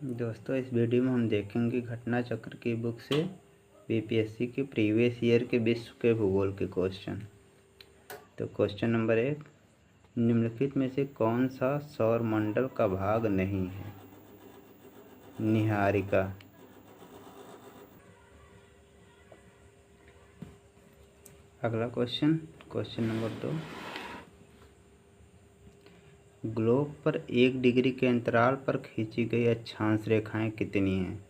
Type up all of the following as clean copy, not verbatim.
दोस्तों, इस वीडियो में हम देखेंगे घटना चक्र की बुक से बीपीएससी के प्रीवियस ईयर के विश्व के भूगोल के क्वेश्चन। तो क्वेश्चन नंबर 1, निम्नलिखित में से कौन सा सौर मंडल का भाग नहीं है? निहारिका। अगला क्वेश्चन नंबर 2, ग्लोब पर 1 डिग्री के अंतराल पर खींची गई अक्षांश रेखाएं कितनी हैं?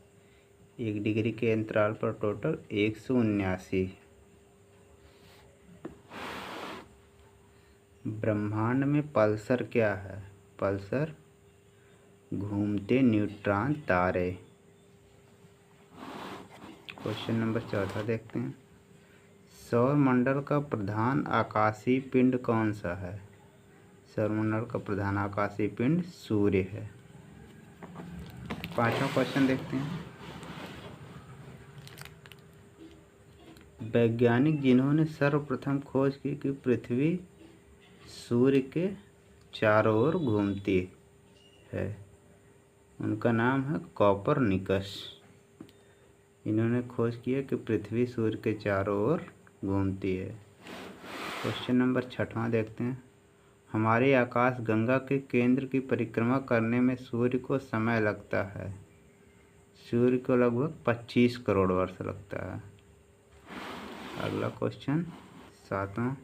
1 डिग्री के अंतराल पर टोटल 179। ब्रह्मांड में पल्सर क्या है? पल्सर घूमते न्यूट्रॉन तारे। क्वेश्चन नंबर 14 देखते हैं, सौर मंडल का प्रधान आकाशीय पिंड कौन सा है? सौरमंडल का प्रधान आकाशीय पिंड सूर्य है। 5वां क्वेश्चन देखते हैं, वैज्ञानिक जिन्होंने सर्वप्रथम खोज की कि पृथ्वी सूर्य के चारों ओर घूमती है, उनका नाम है कोपरनिकस। इन्होंने खोज किया कि पृथ्वी सूर्य के चारों ओर घूमती है। क्वेश्चन नंबर 6वां देखते हैं, हमारे आकाश गंगा के केंद्र की परिक्रमा करने में सूर्य को समय लगता है। सूर्य को लगभग 25 करोड़ वर्ष लगता है। अगला क्वेश्चन 7वां,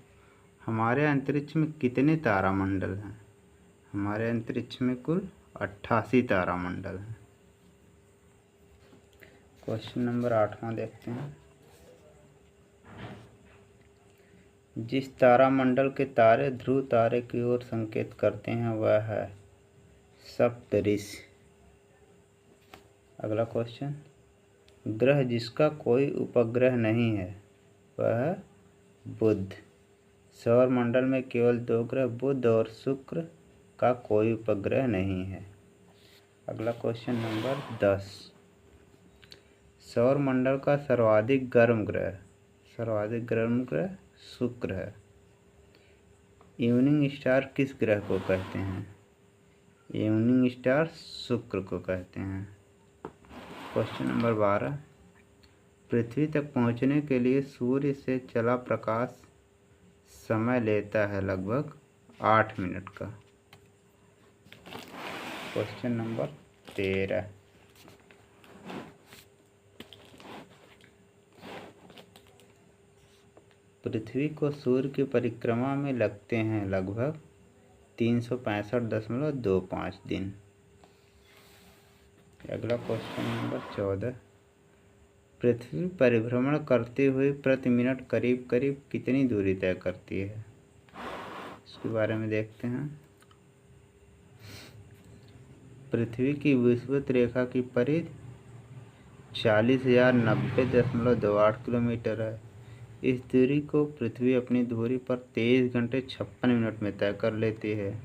हमारे अंतरिक्ष में कितने तारामंडल हैं? हमारे अंतरिक्ष में कुल 88 तारामंडल हैं। क्वेश्चन नंबर 8वां देखते हैं, जिस तारामंडल के तारे ध्रुव तारे की ओर संकेत करते हैं वह है सप्तऋषि। अगला क्वेश्चन, ग्रह जिसका कोई उपग्रह नहीं है वह है बुध। सौर मंडल में केवल 2 ग्रह बुध और शुक्र का कोई उपग्रह नहीं है। अगला क्वेश्चन नंबर 10, सौर मंडल का सर्वाधिक गर्म ग्रह शुक्र है। इवनिंग स्टार किस ग्रह को कहते हैं? इवनिंग स्टार शुक्र को कहते हैं। क्वेश्चन नंबर 12, पृथ्वी तक पहुंचने के लिए सूर्य से चला प्रकाश समय लेता है लगभग 8 मिनट का। क्वेश्चन नंबर 13, पृथ्वी को सूर्य की परिक्रमा में लगते हैं लगभग 365.25 दिन। अगला क्वेश्चन नंबर 14, पृथ्वी परिभ्रमण करते हुए प्रति मिनट करीब करीब कितनी दूरी तय करती है? इसके बारे में देखते हैं। पृथ्वी की विषुवत रेखा की परिधि 40,090.28 किलोमीटर है। इस दूरी को पृथ्वी अपनी धुरी पर 23 घंटे 56 मिनट में तय कर लेती है,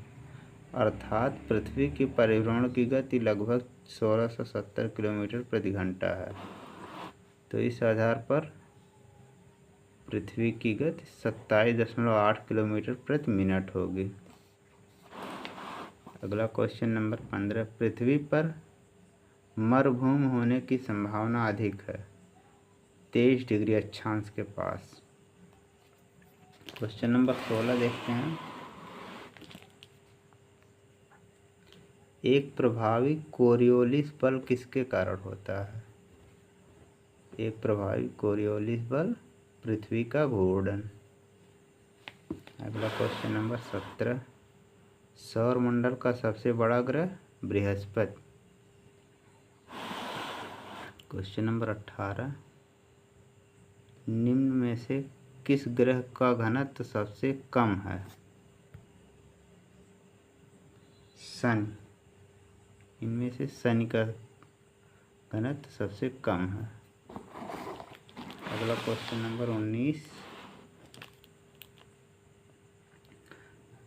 अर्थात पृथ्वी की परिभ्रमण की गति लगभग 1670 किलोमीटर प्रति घंटा है। तो इस आधार पर पृथ्वी की गति 27.8 किलोमीटर प्रति मिनट होगी। अगला क्वेश्चन नंबर 15, पृथ्वी पर मरुभूमि होने की संभावना अधिक है 23 डिग्री अक्षांश के पास। क्वेश्चन नंबर 16 देखते हैं, एक प्रभावी कोरियोलिस बल किसके कारण होता है? एक प्रभावी कोरियोलिस बल पृथ्वी का घूर्णन। अगला क्वेश्चन नंबर 17, सौर मंडल का सबसे बड़ा ग्रह बृहस्पति। क्वेश्चन नंबर 18, निम्न में से किस ग्रह का घनत्व सबसे कम है? शनि। इनमें से शनि का घनत्व सबसे कम है। अगला क्वेश्चन नंबर 19,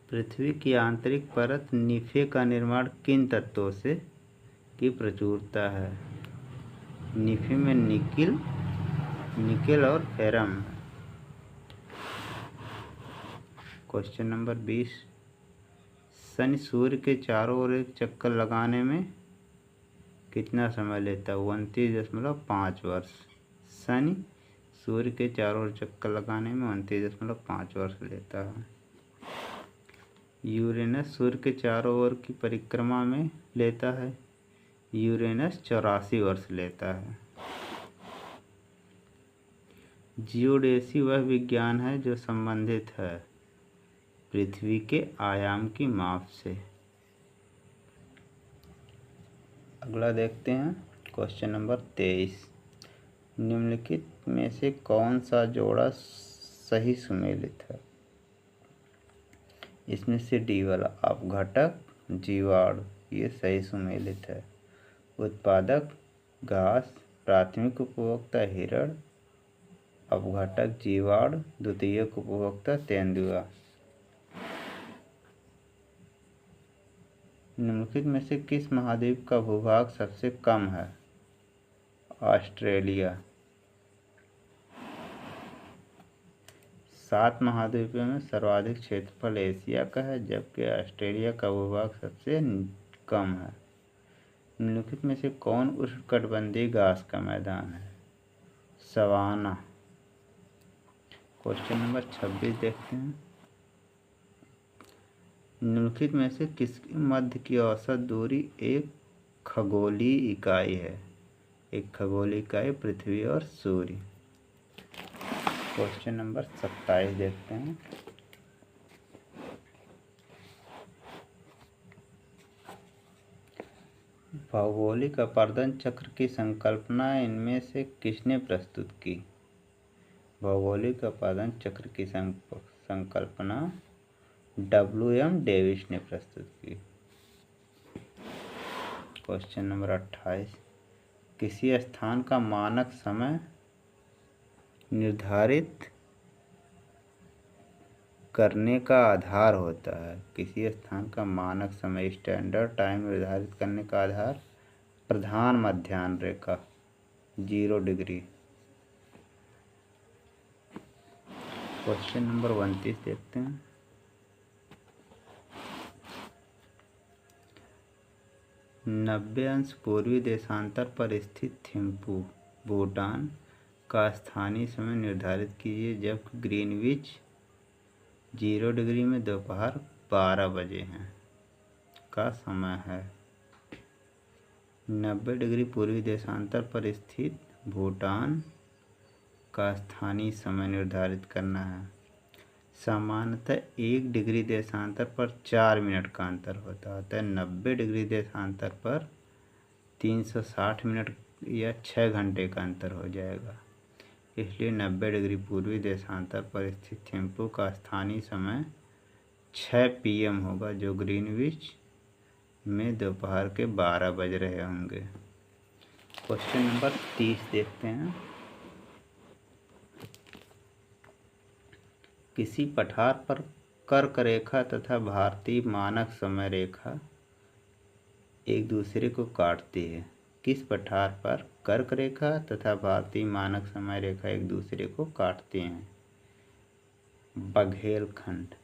पृथ्वी की आंतरिक परत निफे का निर्माण किन तत्वों से की प्रचुरता है? निफे में निकेल और फेरम। क्वेश्चन नंबर 20, शनि सूर्य के चारों ओर एक चक्कर लगाने में कितना समय लेता है? 29.5 वर्ष। शनि सूर्य के चारों ओर चक्कर लगाने में 29.5 वर्ष लेता है। यूरेनस सूर्य के चारों ओर की परिक्रमा में लेता है। यूरेनस 84 वर्ष लेता है। जियोडेसी वह विज्ञान है जो संबंधित है पृथ्वी के आयाम की माप से। अगला देखते हैं क्वेश्चन नंबर 23। निम्नलिखित में से कौन सा जोड़ा सही सुमेलित है? इसमें से डी वाला अपघटक जीवाणु ये सही सुमेलित है। उत्पादक घास, प्राथमिक उपभोक्ता हिरण, अपघटक जीवाणु, द्वितीयक उपभोक्ता तेंदुआ। निम्नलिखित में से किस महाद्वीप का भूभाग सबसे कम है? ऑस्ट्रेलिया। 7 महाद्वीपों में सर्वाधिक क्षेत्रफल एशिया का है, जबकि ऑस्ट्रेलिया का भूभाग सबसे कम है। निम्नलिखित में से कौन उष्णकटिबंधीय घास का मैदान है? सवाना। क्वेश्चन नंबर 26 देखते हैं। निम्नलिखित में से किसके मध्य की औसत दूरी एक खगोलीय इकाई है? एक खगोलीय इकाई पृथ्वी और सूर्य। क्वेश्चन नंबर 27 देखते हैं। भौगोलिक अपर्दन चक्र की संकल्पना इनमें से किसने प्रस्तुत की? भौगोलिक अपर्दन चक्र की संकल्पना W.M. डेविस ने प्रस्तुत की। Question number 28। किसी स्थान का मानक समय निर्धारित करने का आधार होता है। किसी स्थान का मानक समय स्टैंडर्ड टाइम निर्धारित करने का आधार प्रधान मध्याह्न रेखा 0 डिग्री। क्वेश्चन नंबर 29 देखते हैं। नब्बे अंश पूर्वी देशांतर पर स्थित थिम्पू भूटान का स्थानीय समय निर्धारित कीजिए जबकि ग्रीनविच 0 डिग्री में दोपहर 12 बजे हैं का समय है। 90 डिग्री पूर्वी देशांतर पर स्थित भूटान का स्थानीय समय निर्धारित करना है। सामान्यतः 1 डिग्री देशांतर पर 4 मिनट का अंतर होता है। 90 डिग्री देशांतर पर 360 मिनट या 6 घंटे का अंतर हो जाएगा। इसलिए 90 डिग्री पूर्वी देशांतर पर स्थित थिम्पू का स्थानीय समय 6 PM होगा, जो ग्रीनविच में दोपहर के 12 बज रहे होंगे। क्वेश्चन नंबर 30 देखते हैं। किसी पठार पर कर्क रेखा तथा भारतीय मानक समय रेखा एक दूसरे को काटती है। किस पठार पर कर्क रेखा तथा भारतीय मानक समय रेखा एक दूसरे को काटते हैं? बघेलखंड।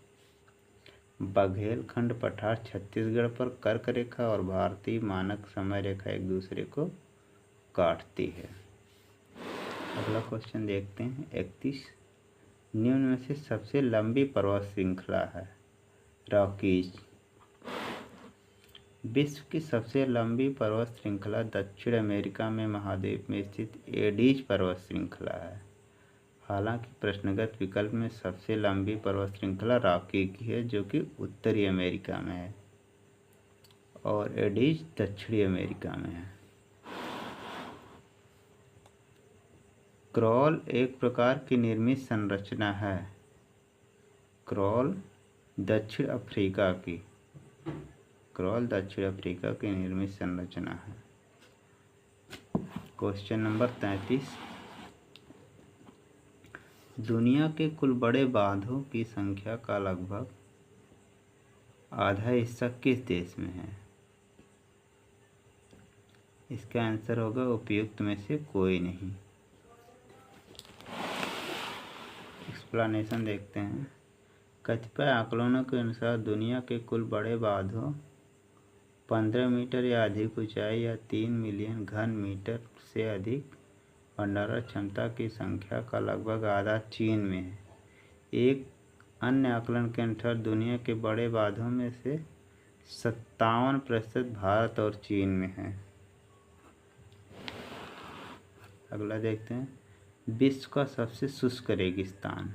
बघेलखंड पठार छत्तीसगढ़ पर कर्क रेखा और भारतीय मानक समय रेखा एक दूसरे को काटती है। अगला क्वेश्चन देखते हैं 31। निम्न में से सबसे लंबी पर्वत श्रृंखला है? रॉकीज। विश्व की सबसे लंबी पर्वत श्रृंखला दक्षिण अमेरिका में महाद्वीप में स्थित एडीज पर्वत श्रृंखला है। हालांकि प्रश्नगत विकल्प में सबसे लंबी पर्वत श्रृंखला रॉकी की है, जो कि उत्तरी अमेरिका में है, और एडीज दक्षिणी अमेरिका में है। क्रॉल एक प्रकार की निर्मित संरचना है। क्रॉल दक्षिण अफ्रीका की निर्मित संरचना है। Question number 33। दुनिया के कुल बड़े बांधों की संख्या का लगभग आधा हिस्सा किस देश में है? इसका आंसर होगा उपयुक्त में से कोई नहीं। एक्सप्लेनेशन देखते हैं। कतिपय आकलनों के अनुसार दुनिया के कुल बड़े बांधों 15 मीटर या अधिक ऊंचाई या 3 मिलियन घन मीटर से अधिक भंडारण क्षमता की संख्या का लगभग आधा चीन में है। एक अन्य आकलन के अनुसार दुनिया के बड़े बांधों में से 57% भारत और चीन में है। अगला देखते हैं, विश्व का सबसे शुष्क रेगिस्तान।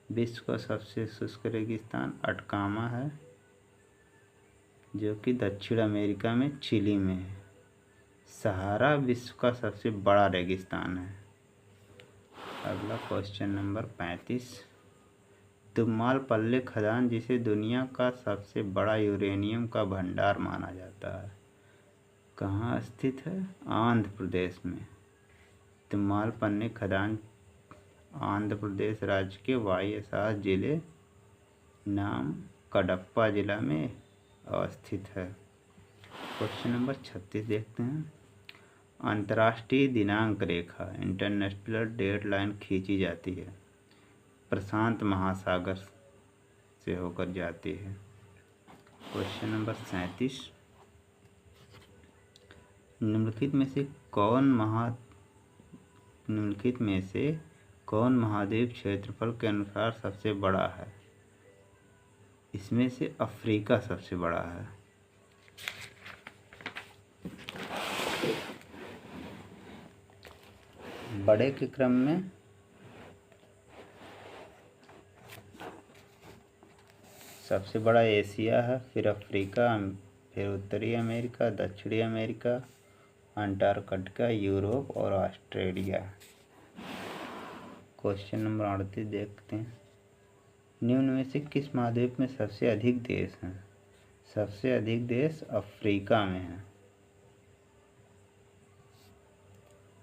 विश्व का सबसे शुष्क रेगिस्तान अटकामा है, जो कि दक्षिण अमेरिका में चिली में है। सहारा विश्व का सबसे बड़ा रेगिस्तान है। अगला क्वेश्चन नंबर 35, तुमालपल्ले खदान, जिसे दुनिया का सबसे बड़ा यूरेनियम का भंडार माना जाता है, कहाँ स्थित है? आंध्र प्रदेश में। तुमालपल्ले खदान आंध्र प्रदेश राज्य के वायएसआर जिले नाम कडप्पा जिला में अवस्थित है। क्वेश्चन नंबर 36 देखते हैं, अंतर्राष्ट्रीय दिनांक रेखा इंटरनेशनल डेडलाइन खींची जाती है, प्रशांत महासागर से होकर जाती है। क्वेश्चन नंबर 37, निम्नलिखित में से कौन महाद्वीप क्षेत्रफल के अनुसार सबसे बड़ा है? इसमें से अफ्रीका सबसे बड़ा है। बड़े के क्रम में सबसे बड़ा एशिया है, फिर अफ्रीका, फिर उत्तरी अमेरिका, दक्षिणी अमेरिका, अंटार्कटिका, यूरोप और ऑस्ट्रेलिया। क्वेश्चन नंबर 38 देखते हैं, निम्न में से किस महाद्वीप में सबसे अधिक देश हैं? सबसे अधिक देश अफ्रीका में है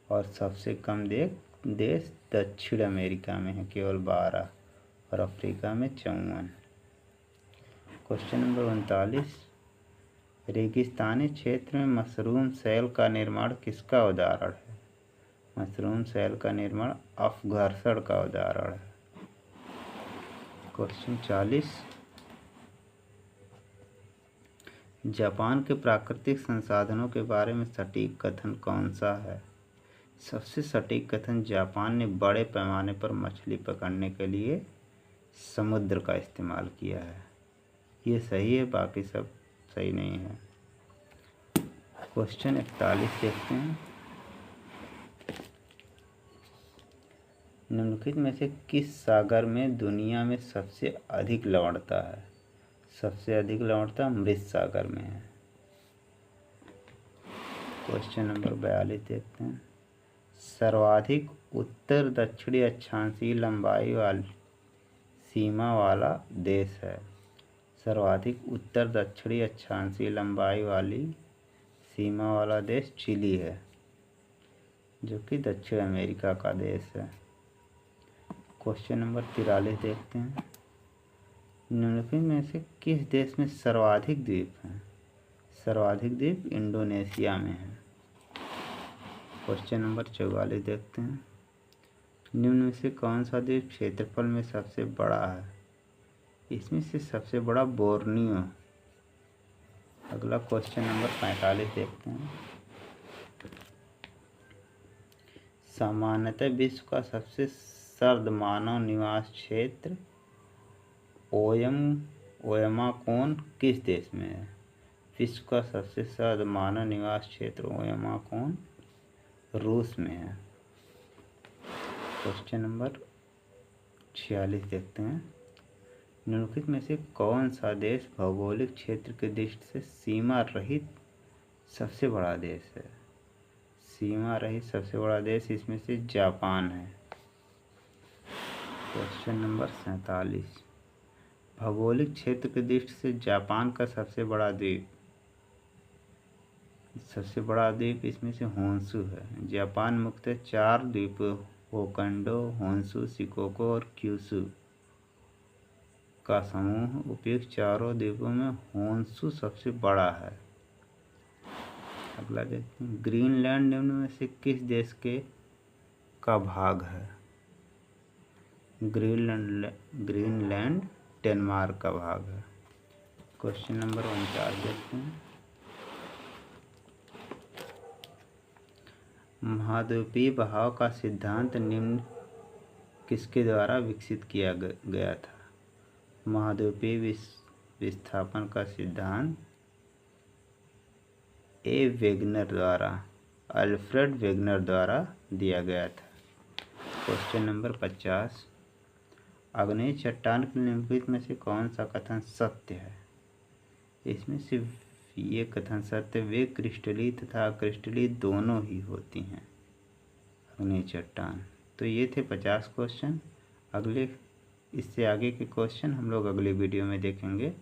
और सबसे कम देश दक्षिण अमेरिका में है, केवल 12, और अफ्रीका में 54। क्वेश्चन नंबर 39, रेगिस्तानी क्षेत्र में मशरूम शैल का निर्माण किसका उदाहरण है? मशरूम शैल का निर्माण अपघर्षण का उदाहरण है। क्वेश्चन 40, जापान के प्राकृतिक संसाधनों के बारे में सटीक कथन कौन सा है? सबसे सटीक कथन, जापान ने बड़े पैमाने पर मछली पकड़ने के लिए समुद्र का इस्तेमाल किया है। ये सही है, बाकी सब सही नहीं है। क्वेश्चन 41 देखते हैं, निम्नलिखित में से किस सागर में दुनिया में सबसे अधिक लवणता है? सबसे अधिक लवणता मृत सागर में है। क्वेश्चन नंबर 42 देखते हैं, सर्वाधिक उत्तर दक्षिणी अक्षांशीय लंबाई वाली सीमा वाला देश है। सर्वाधिक उत्तर दक्षिणी अक्षांशीय लंबाई वाली सीमा वाला देश चिली है, जो कि दक्षिण अमेरिका का देश है। क्वेश्चन नंबर 43 देखते हैं, निम्नलिखित में से किस देश में सर्वाधिक द्वीप हैं? सर्वाधिक द्वीप इंडोनेशिया में है। क्वेश्चन नंबर 44 देखते हैं, निम्न में से कौन सा द्वीप क्षेत्रफल में सबसे बड़ा है? इसमें से सबसे बड़ा बोर्नियो। अगला क्वेश्चन नंबर 45 देखते हैं, सामान्यतः विश्व का सबसे सर्द मानव निवास क्षेत्र ओयमाकोन किस देश में है? विश्व का सबसे सर्द मानव निवास क्षेत्र ओयमाकोन रूस में है। क्वेश्चन नंबर 46 देखते हैं, निम्नलिखित में से कौन सा देश भौगोलिक क्षेत्र की दृष्टि से सीमा रहित सबसे बड़ा देश है? सीमा रहित सबसे बड़ा देश इसमें से जापान है। क्वेश्चन नंबर 47, भौगोलिक क्षेत्र की दृष्टि से जापान का सबसे बड़ा द्वीप इसमें से होन्शु है। जापान मुख्यतः 4 द्वीप होकाइडो, होन्शु, शिकोको और क्यूशू का समूह। उपयुक्त चारों द्वीपों में होन्शु सबसे बड़ा है। अगला देखते हैं, ग्रीनलैंड निम्न में से किस देश का भाग है? ग्रीनलैंड डेनमार्क का भाग है। क्वेश्चन नंबर 49 देखते हैं, महाद्वीपीय बहाव का सिद्धांत निम्न किसके द्वारा विकसित किया गया था? महाद्वीपीय विस्थापन का सिद्धांत अल्फ्रेड वेगनर द्वारा दिया गया था। क्वेश्चन नंबर 50, आग्नेय चट्टान के निम्नलिखित में से कौन सा कथन सत्य है? इसमें सिर्फ ये कथन सत्य, वे क्रिस्टलीय तथा अक्रिस्टलीय दोनों ही होती हैं आग्नेय चट्टान। तो ये थे 50 क्वेश्चन। इससे आगे के क्वेश्चन हम लोग अगले वीडियो में देखेंगे।